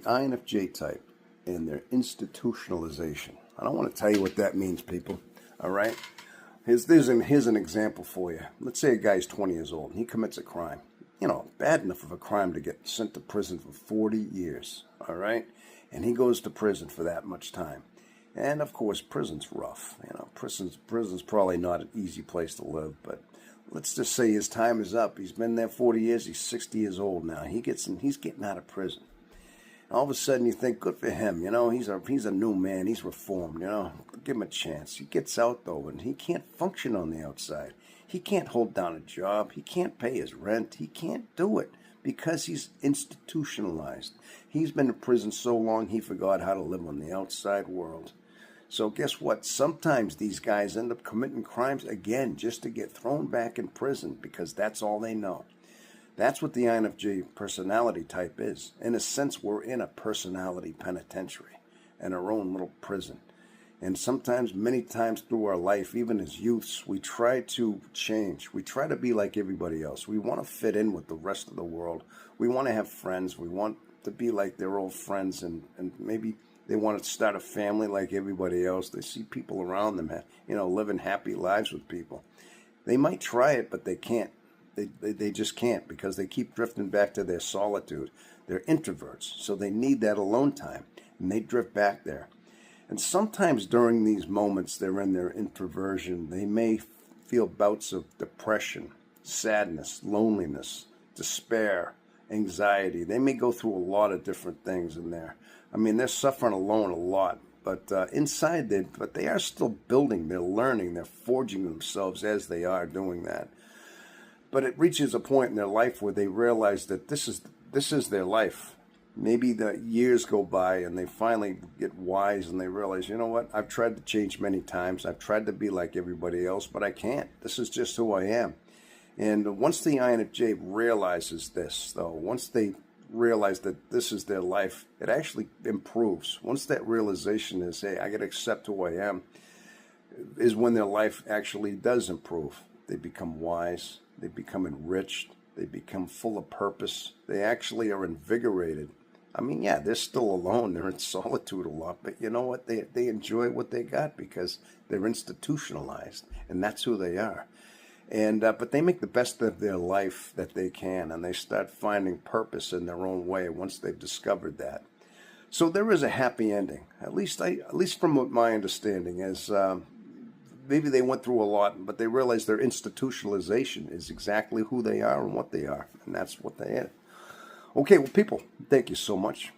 INFJ type and their institutionalization. I don't want to tell you what that means, people. All right? Here's an example for you. Let's say a guy's 20 years old and he commits a crime. You know, bad enough of a crime to get sent to prison for 40 years. All right? And he goes to prison for that much time. And of course, prison's rough. You know, prison's probably not an easy place to live, but let's just say his time is up. He's been there 40 years. He's 60 years old now. He's getting out of prison. All of a sudden, you think, good for him. You know, he's a new man. He's reformed. You know, give him a chance. He gets out though, and he can't function on the outside. He can't hold down a job. He can't pay his rent. He can't do it because he's institutionalized. He's been in prison so long he forgot how to live on the outside world. So guess what? Sometimes these guys end up committing crimes again just to get thrown back in prison because that's all they know. That's what the INFJ personality type is. In a sense, we're in a personality penitentiary and our own little prison. And sometimes, many times through our life, even as youths, we try to change. We try to be like everybody else. We want to fit in with the rest of the world. We want to have friends. We want to be like their old friends, and maybe they want to start a family like everybody else. They see people around them, you know, living happy lives with people. They might try it, but they can't. They just can't because they keep drifting back to their solitude. They're introverts, so they need that alone time, and they drift back there. And sometimes during these moments they're in their introversion, they may feel bouts of depression, sadness, loneliness, despair, anxiety. They may go through a lot of different things in there. I mean, they're suffering alone a lot, but inside they are still building, they're learning, they're forging themselves as they are doing that. But it reaches a point in their life where they realize that this is their life. Maybe the years go by and they finally get wise and they realize, you know what, I've tried to change many times. I've tried to be like everybody else, but I can't. This is just who I am. And once the INFJ realizes this, though, once they realize that this is their life, it actually improves. Once that realization is, hey, I got to accept who I am, is when their life actually does improve. They become wise. They become enriched. They become full of purpose. They actually are invigorated. I mean, yeah, they're still alone. They're in solitude a lot. But you know what? They enjoy what they got because they're institutionalized. And that's who they are. And but they make the best of their life that they can. And they start finding purpose in their own way once they've discovered that. So there is a happy ending. At least from what my understanding is. Maybe they went through a lot, but they realized their institutionalization is exactly who they are and what they are. And that's what they are. Okay, well, people, thank you so much.